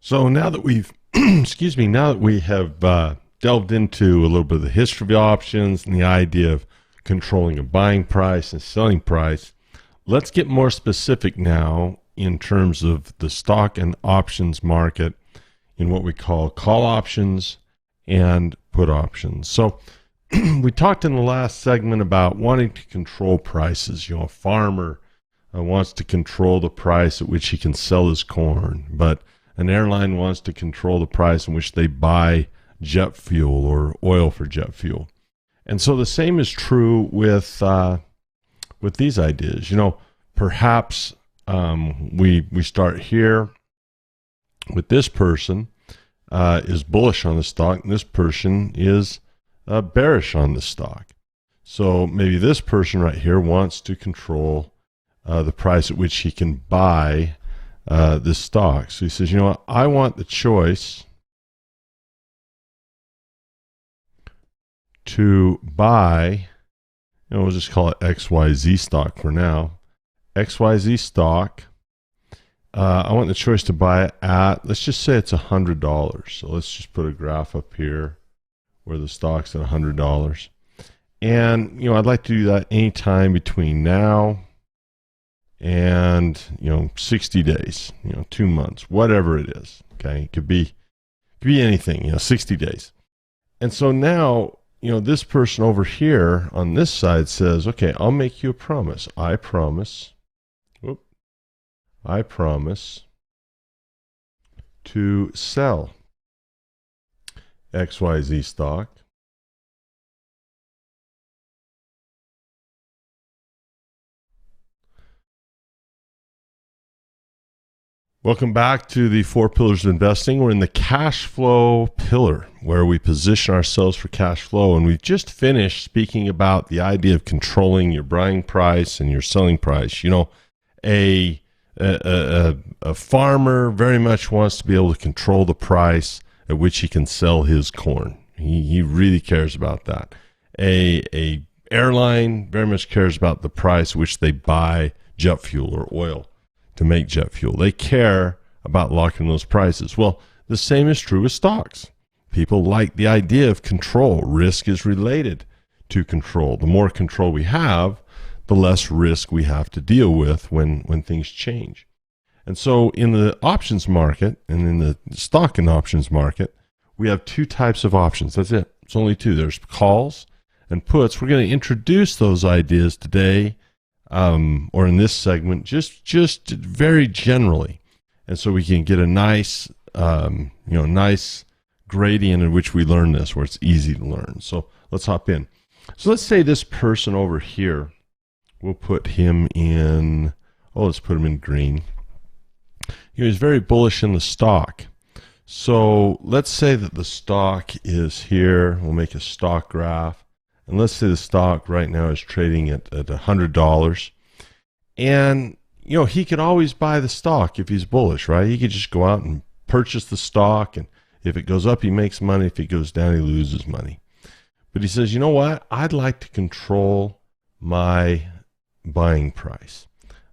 So now that we've, excuse me, now that we have delved into a little bit of the history of the options and the idea of controlling a buying price and selling price, let's get more specific now in terms of the stock and options market in what we call call options and put options. So we talked in the last segment about wanting to control prices. A farmer wants to control the price at which he can sell his corn, but an airline wants to control the price in which they buy jet fuel or oil for jet fuel. And so the same is true with these ideas. Perhaps we start here with this person is bullish on the stock, and this person is bearish on the stock. So maybe this person right here wants to control the price at which he can buy this stock. So he says, I want the choice to buy, we'll just call it XYZ stock for now. XYZ stock. I want the choice to buy it at, let's just say it's $100. So let's just put a graph up here where the stock's at $100. And, I'd like to do that anytime between now and 60 days, 2 months, whatever it is. Okay, it could be anything, 60 days. And so now this person over here on this side says, okay, I'll make you a promise. I promise to sell XYZ stock Welcome back to the 4 Pillars of Investing. We're in the cash flow pillar where we position ourselves for cash flow. And we've just finished speaking about the idea of controlling your buying price and your selling price. A farmer very much wants to be able to control the price at which he can sell his corn. He really cares about that. A airline very much cares about the price at which they buy jet fuel or oil to make jet fuel. They care about locking those prices. Well, the same is true with stocks. People like the idea of control. Risk is related to control. The more control we have, the less risk we have to deal with when things change. And so in the options market and in the stock and options market, we have 2 types of options. That's it. It's only 2. There's calls and puts. We're going to introduce those ideas today, or in this segment, just very generally, and so we can get a nice, nice gradient in which we learn this, where it's easy to learn. So let's hop in. So let's say this person over here, we'll put him in. Let's put him in green. He's very bullish in the stock. So let's say that the stock is here. We'll make a stock graph. And let's say the stock right now is trading at $100. And, he could always buy the stock if he's bullish, right? He could just go out and purchase the stock. And if it goes up, he makes money. If it goes down, he loses money. But he says, you know what? I'd like to control my buying price.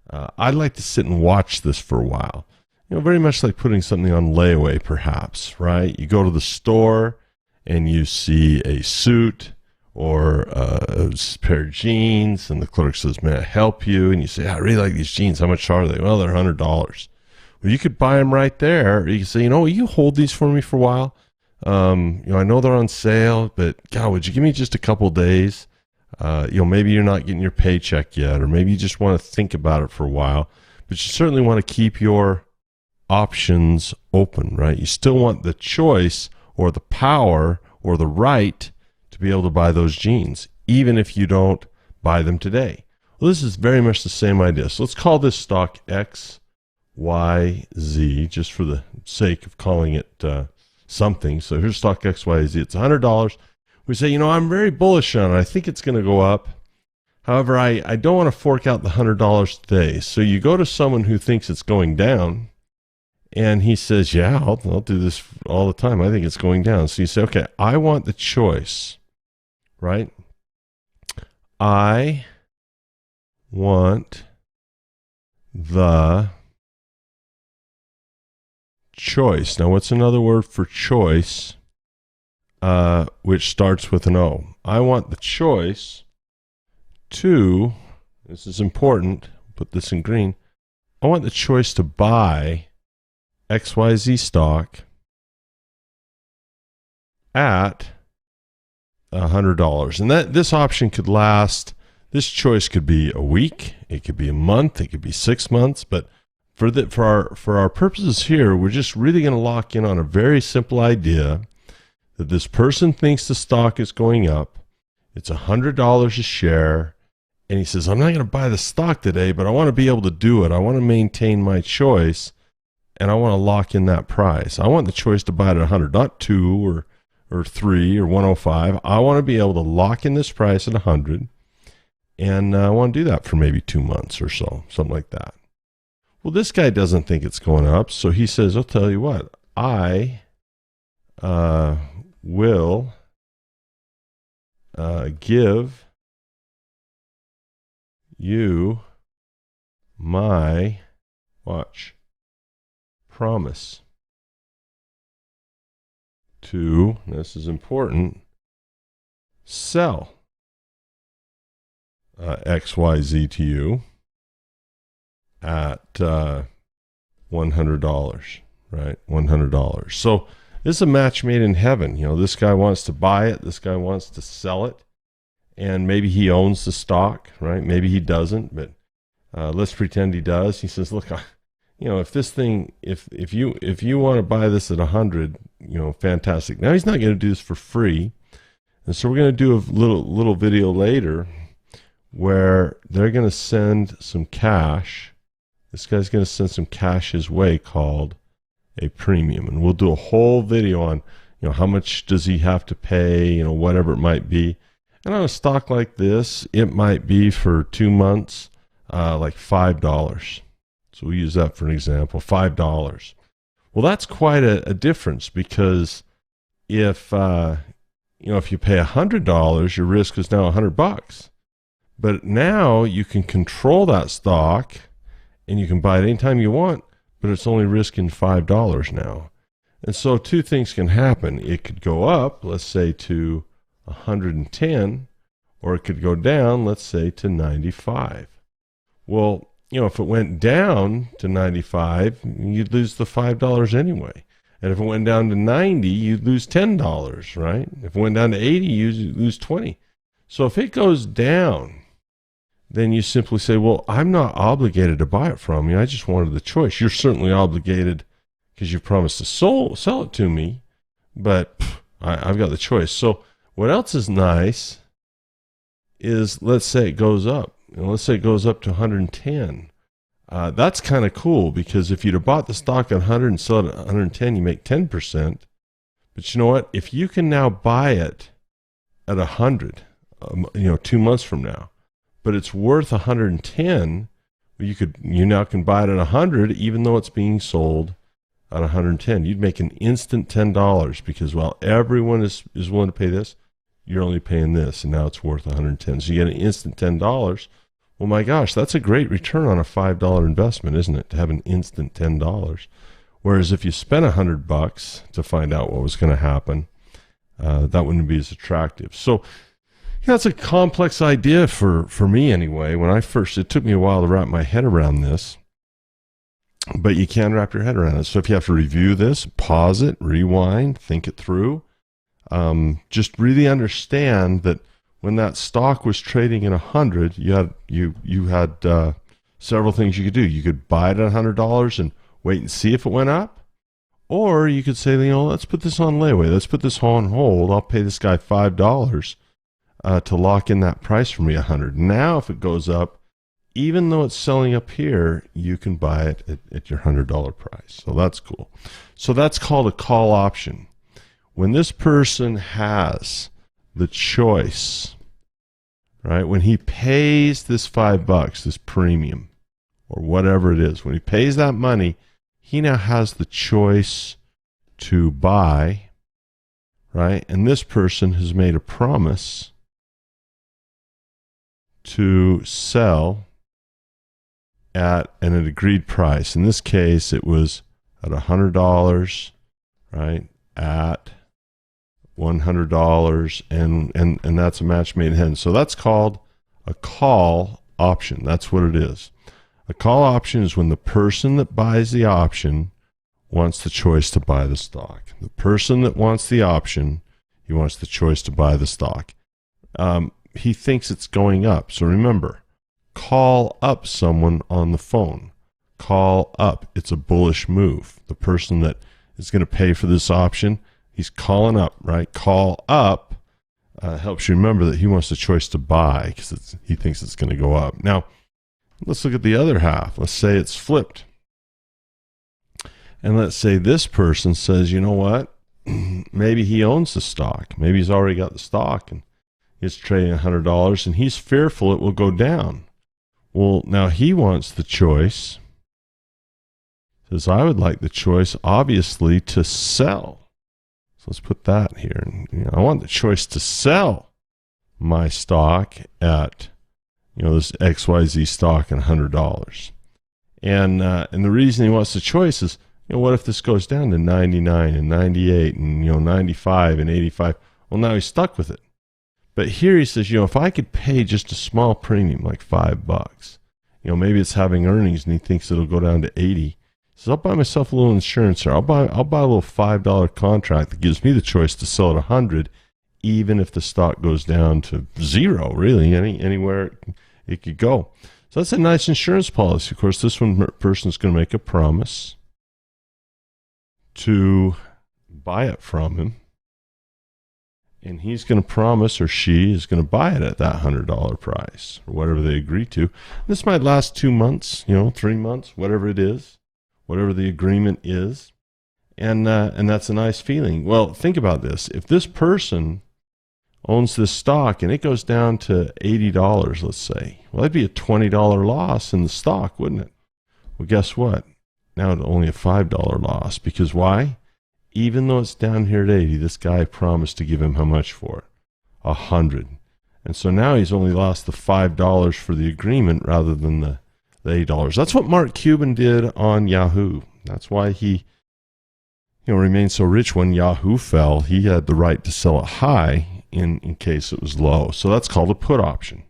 I'd like to sit and watch this for a while. Very much like putting something on layaway, perhaps, right? You go to the store and you see a suit or a pair of jeans, and the clerk says, may I help you? And you say, I really like these jeans. How much are they? Well, they're $100. Well, you could buy them right there. Or you can say, will you hold these for me for a while? I know they're on sale, but God, would you give me just a couple of days? Maybe you're not getting your paycheck yet, or maybe you just want to think about it for a while, but you certainly want to keep your options open, right? You still want the choice or the power or the right to be able to buy those jeans, even if you don't buy them today. Well, this is very much the same idea. So let's call this stock XYZ, just for the sake of calling it something. So here's stock XYZ. It's $100. We say, I'm very bullish on it. I think it's going to go up. However, I don't want to fork out the $100 today. So you go to someone who thinks it's going down, and he says, yeah, I'll do this all the time. I think it's going down. So you say, okay, I want the choice, right? I want the choice. Now, what's another word for choice, which starts with an O? I want the choice to, this is important, put this in green, I want the choice to buy XYZ stock at $100. And this option could last, this choice could be a week, it could be a month, it could be 6 months, but for our purposes here, we're just really going to lock in on a very simple idea that this person thinks the stock is going up. It's $100 a share, and he says, I'm not going to buy the stock today, but I want to be able to do it. I want to maintain my choice, and I want to lock in that price. I want the choice to buy it at 100, not 2 or 3 or 105. I want to be able to lock in this price at 100, and I want to do that for maybe 2 months or so, something like that. Well, this guy doesn't think it's going up, so he says, I'll tell you what, I will give you my, watch, promise to, this is important, sell XYZ to you at $100, right? $100. So this is a match made in heaven. You know, this guy wants to buy it. This guy wants to sell it. And maybe he owns the stock, right? Maybe he doesn't, but let's pretend he does. He says, look, if this thing, if you want to buy this at 100, fantastic. Now he's not going to do this for free. And so we're going to do a little video later where they're going to send some cash. This guy's going to send some cash his way called a premium. And we'll do a whole video on, how much does he have to pay, whatever it might be. And on a stock like this, it might be for 2 months, like $5. So we'll use that for an example, $5. Well, that's quite a difference, because if you pay $100, your risk is now $100. But now you can control that stock, and you can buy it anytime you want, but it's only risking $5 now. And so 2 things can happen. It could go up, let's say to 110, or it could go down, let's say to 95. Well, if it went down to 95, you'd lose the $5 anyway. And if it went down to 90, you'd lose $10, right? If it went down to 80, you'd lose 20. So if it goes down, then you simply say, well, I'm not obligated to buy it from you. I just wanted the choice. You're certainly obligated because you've promised to sell it to me, but I've got the choice. So what else is nice is, let's say it goes up. Let's say it goes up to 110. That's kind of cool, because if you'd have bought the stock at 100 and sell it at 110, you make 10%. But you know what? If you can now buy it at 100, 2 months from now, but it's worth 110, you now can buy it at 100, even though it's being sold at 110. You'd make an instant $10, because while everyone is willing to pay this, you're only paying this, and now it's worth 110. So you get an instant $10. Well, my gosh, that's a great return on a $5 investment, isn't it? To have an instant $10. Whereas if you spent $100 to find out what was going to happen, that wouldn't be as attractive. So that's a complex idea for me anyway. It took me a while to wrap my head around this, but you can wrap your head around it. So if you have to review this, pause it, rewind, think it through. Just really understand that when that stock was trading at 100, you had several things you could do. You could buy it at $100 and wait and see if it went up, or you could say, let's put this on layaway. Let's put this on hold. I'll pay this guy $5 to lock in that price for me, 100. Now, if it goes up, even though it's selling up here, you can buy it at your $100 price. So that's cool. So that's called a call option. When this person has the choice, right? When he pays this $5, this premium, or whatever it is, when he pays that money, he now has the choice to buy, right? And this person has made a promise to sell at an agreed price. In this case, it was at $100, right? At $100, and that's a match made in heaven. So that's called a call option. That's what it is. A call option is when the person that buys the option wants the choice to buy the stock. The person that wants the option, he wants the choice to buy the stock. He thinks it's going up. So remember, call up someone on the phone. Call up. It's a bullish move. The person that is going to pay for this option, he's calling up, right? Call up helps you remember that he wants the choice to buy because he thinks it's going to go up. Now, let's look at the other half. Let's say it's flipped. And let's say this person says, you know what? Maybe he owns the stock. Maybe he's already got the stock and it's trading $100 and he's fearful it will go down. Well, now he wants the choice. Says, I would like the choice, obviously, to sell. So let's put that here. I want the choice to sell my stock at, this XYZ stock at $100. And the reason he wants the choice is, what if this goes down to 99 and 98 and 95 and 85? Well, now he's stuck with it. But here he says, if I could pay just a small premium, like $5, maybe it's having earnings and he thinks it'll go down to 80. He says, I'll buy myself a little insurance here. I'll buy a little $5 contract that gives me the choice to sell at 100, even if the stock goes down to zero, really, anywhere it could go. So that's a nice insurance policy. Of course, this person's going to make a promise to buy it from him. And he's going to promise, or she is going to buy it at that $100 price, or whatever they agree to. This might last 2 months, 3 months, whatever it is, whatever the agreement is. And that's a nice feeling. Well, think about this. If this person owns this stock and it goes down to $80, let's say, well, that'd be a $20 loss in the stock, wouldn't it? Well, guess what? Now it's only a $5 loss. Because why? Even though it's down here at 80, this guy promised to give him how much for it? 100. And so now he's only lost the $5 for the agreement rather than the $8. That's what Mark Cuban did on Yahoo. That's why he remained so rich when Yahoo fell. He had the right to sell it high in case it was low. So that's called a put option,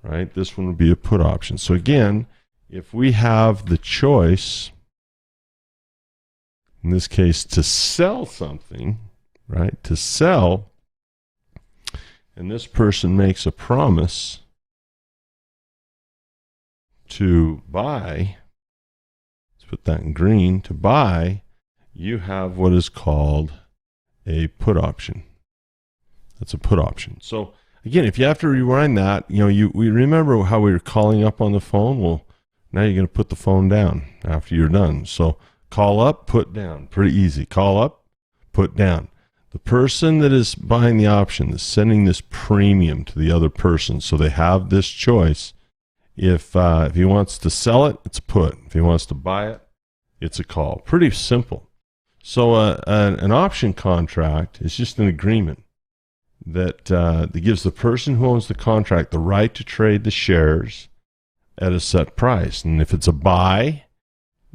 right? This one would be a put option. So again, if we have the choice, in this case, to sell something, right? To sell, and this person makes a promise to buy, let's put that in green, to buy, you have what is called a put option. That's a put option. So again, if you have to rewind that, we remember how we were calling up on the phone. Well, now you're going to put the phone down after you're done. So call up, put down. Pretty easy. Call up, put down. The person that is buying the option is sending this premium to the other person, so they have this choice. If he wants to sell it, it's a put. If he wants to buy it, it's a call. Pretty simple. So an option contract is just an agreement that gives the person who owns the contract the right to trade the shares at a set price. And if it's a buy,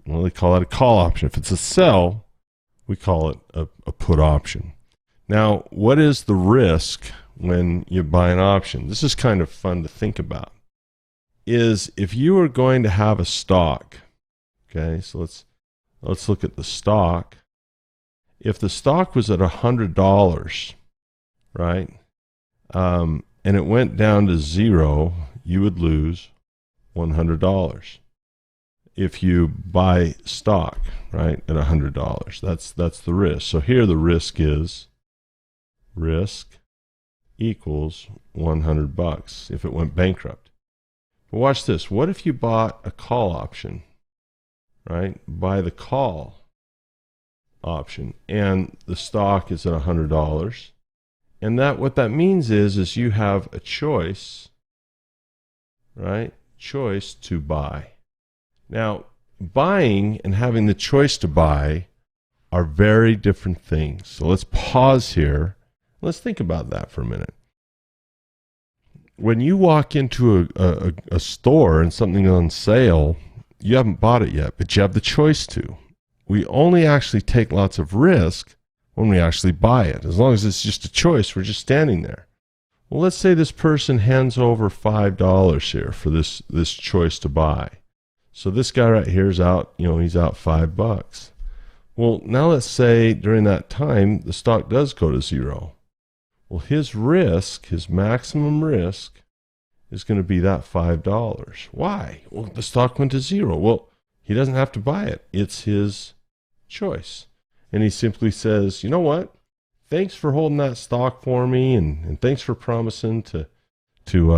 well, they call it a call option. If it's a sell, we call it a put option. Now, what is the risk when you buy an option? This is kind of fun to think about. Is if you are going to have a stock, okay, so let's look at the stock. If the stock was at $100, right, and it went down to zero, you would lose $100. If you buy stock, right, at $100, that's the risk. So here the risk is risk equals $100 if it went bankrupt. But watch this. What if you bought a call option, right? Buy the call option, and the stock is at $100, and what that means is you have a choice, right? Choice to buy. Now, buying and having the choice to buy are very different things. So let's pause here. Let's think about that for a minute. When you walk into a store and something's on sale, you haven't bought it yet, but you have the choice to. we only actually take lots of risk when we actually buy it. As long as it's just a choice, we're just standing there. Well, let's say this person hands over $5 here for this choice to buy. So this guy right here is out, he's out $5. Well, now let's say during that time, the stock does go to zero. Well, his risk, his maximum risk, is going to be that $5. Why? Well, the stock went to zero. Well, he doesn't have to buy it. It's his choice. And he simply says, you know what? Thanks for holding that stock for me, and thanks for promising to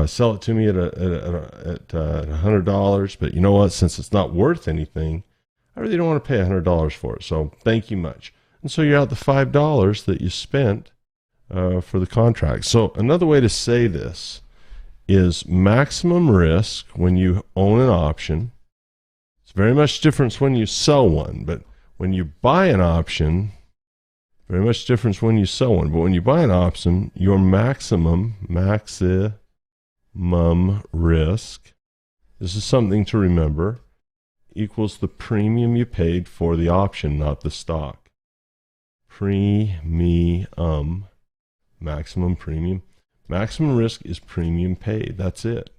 sell it to me at $100. But you know what? Since it's not worth anything, I really don't want to pay $100 for it. So thank you much. And so you're out the $5 that you spent for the contract. So another way to say this is maximum risk when you own an option. It's very much different when you sell one, but when you buy an option, very much different when you sell one. But when you buy an option, your maximum risk, this is something to remember, equals the premium you paid for the option, not the stock. Premium, maximum premium. Maximum risk is premium paid. That's it.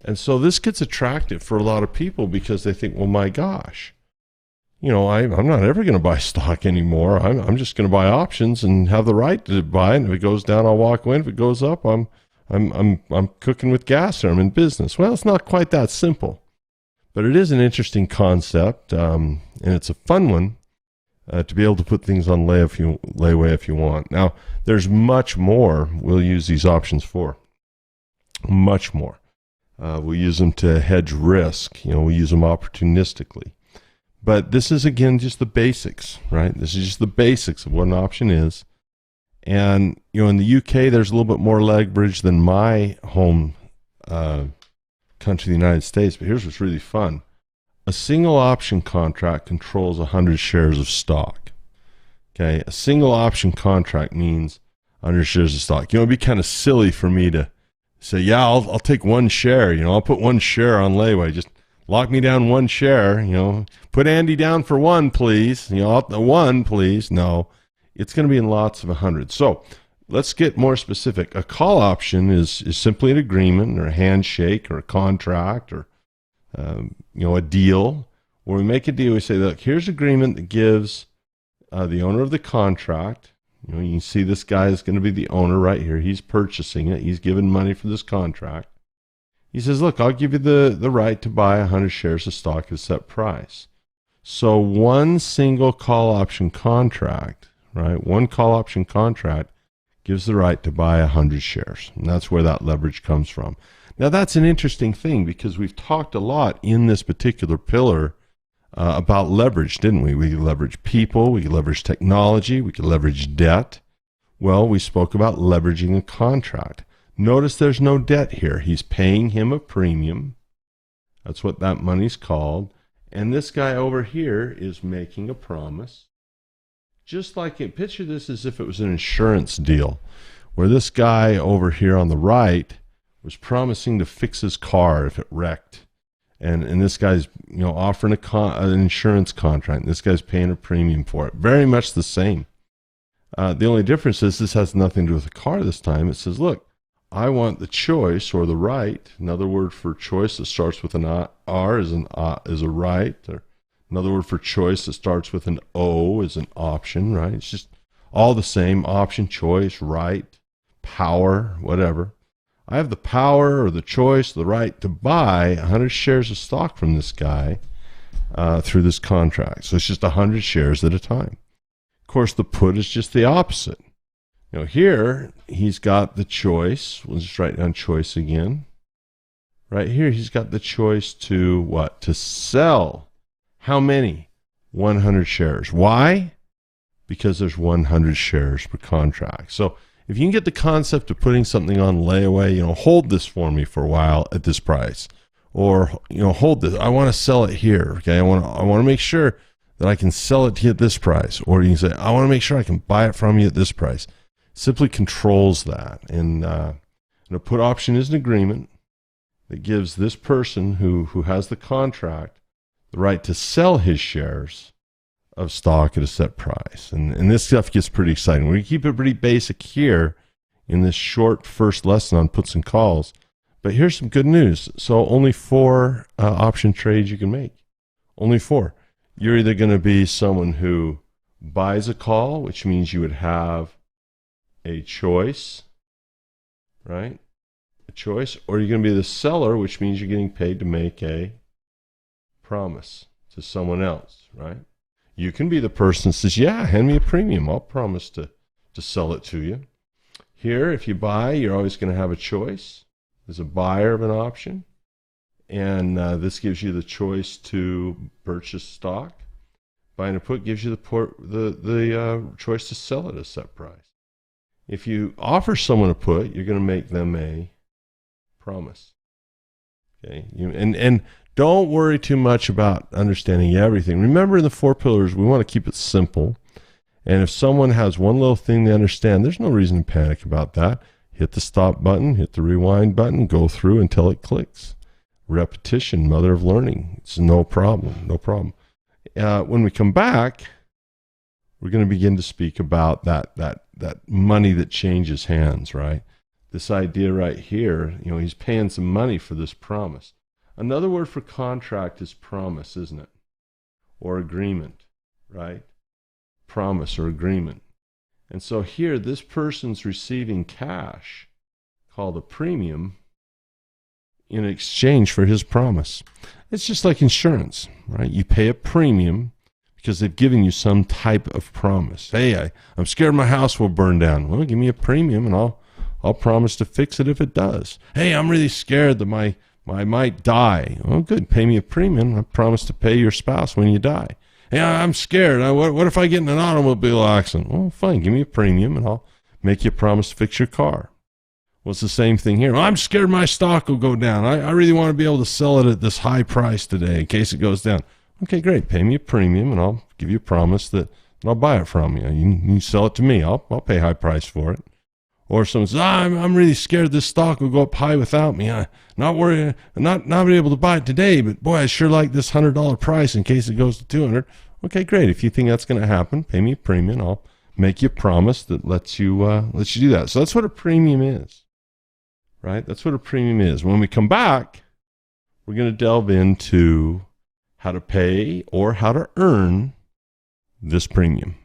And so this gets attractive for a lot of people because they think, well, my gosh, I'm not ever going to buy stock anymore. I'm just going to buy options and have the right to buy it. And if it goes down, I'll walk away. If it goes up, I'm cooking with gas here. I'm in business. Well, it's not quite that simple, but it is an interesting concept, and it's a fun one to be able to put things on layaway if you want. Now, there's much more we'll use these options for. Much more. We'll use them to hedge risk. We use them opportunistically. But this is, again, just the basics, right? This is just the basics of what an option is. And, in the UK, there's a little bit more leverage than my home country, the United States. But here's what's really fun. A single option contract controls 100 shares of stock. Okay, a single option contract means 100 shares of stock. It'd be kind of silly for me to say, yeah, I'll take one share. I'll put one share on layaway. Just lock me down one share. Put Andy down for one, please. One, please. No, it's going to be in lots of 100. So let's get more specific. A call option is simply an agreement or a handshake or a contract or a deal where we make a deal. We say, look, here's an agreement that gives the owner of the contract. You can see this guy is going to be the owner right here. He's purchasing it. He's given money for this contract. He says, look, I'll give you the right to buy 100 shares of stock at a set price. So one single call option contract, right? One call option contract gives the right to buy 100 shares. And that's where that leverage comes from. Now, that's an interesting thing because we've talked a lot in this particular pillar about leverage, didn't we? We could leverage people, we could leverage technology, we could leverage debt. Well, we spoke about leveraging a contract. Notice there's no debt here. He's paying him a premium. That's what that money's called. And this guy over here is making a promise. Just like it, picture this as if it was an insurance deal, where this guy over here on the right was promising to fix his car if it wrecked. And this guy's offering an insurance contract. And this guy's paying a premium for it. Very much the same. The only difference is this has nothing to do with the car this time. It says, look, I want the choice or the right. Another word for choice that starts with an R is a right. Or another word for choice that starts with an O is an option, right? It's just all the same. Option, choice, right, power, whatever. I have the power or the choice, the right to buy 100 shares of stock from this guy through this contract. So it's just 100 shares at a time. Of course, the put is just the opposite. Here, he's got the choice. We'll just write down choice again. Right here, he's got the choice to what? To sell. How many? 100 shares. Why? Because there's 100 shares per contract. So if you can get the concept of putting something on layaway, hold this for me for a while at this price. Or, hold this. I want to sell it here. Okay. I want to make sure that I can sell it to you at this price. Or you can say, I want to make sure I can buy it from you at this price. Simply controls that. And a put option is an agreement that gives this person who has the contract the right to sell his shares of stock at a set price. And this stuff gets pretty exciting. We keep it pretty basic here in this short first lesson on puts and calls. But here's some good news. So only 4 option trades you can make. Only 4. You're either going to be someone who buys a call, which means you would have a choice, right? A choice. Or you're going to be the seller, which means you're getting paid to make a promise to someone else, right? You can be the person that says, yeah, hand me a premium. I'll promise to sell it to you. Here, if you buy, you're always going to have a choice. There's a buyer of an option. And this gives you the choice to purchase stock. Buying a put gives you the choice to sell it at a set price. If you offer someone a put, you're going to make them a promise. Okay, and don't worry too much about understanding everything. Remember, in the 4 pillars, we want to keep it simple. And if someone has one little thing they understand, there's no reason to panic about that. Hit the stop button, hit the rewind button, go through until it clicks. Repetition, mother of learning. It's no problem, no problem. When we come back, we're going to begin to speak about that money that changes hands, right? This idea right here, he's paying some money for this promise. Another word for contract is promise, isn't it? Or agreement, right? Promise or agreement. And so here, this person's receiving cash called a premium in exchange for his promise. It's just like insurance, right? You pay a premium because they've given you some type of promise. Hey, I'm scared my house will burn down. Well, give me a premium and I'll promise to fix it if it does. Hey, I'm really scared that I might die. Oh, good. Pay me a premium. I promise to pay your spouse when you die. Hey, I'm scared. What if I get in an automobile accident? Well, fine. Give me a premium and I'll make you a promise to fix your car. Well, it's the same thing here. Well, I'm scared my stock will go down. I really want to be able to sell it at this high price today in case it goes down. Okay, great. Pay me a premium and I'll give you a promise that I'll buy it from you. You sell it to me. I'll pay high price for it. Or someone says, I'm really scared this stock will go up high without me. I'm not worried, not be able to buy it today, but boy, I sure like this $100 price in case it goes to 200. Okay, great. If you think that's going to happen, pay me a premium. I'll make you a promise that lets you do that. So that's what a premium is, right? That's what a premium is. When we come back, we're going to delve into how to pay or how to earn this premium.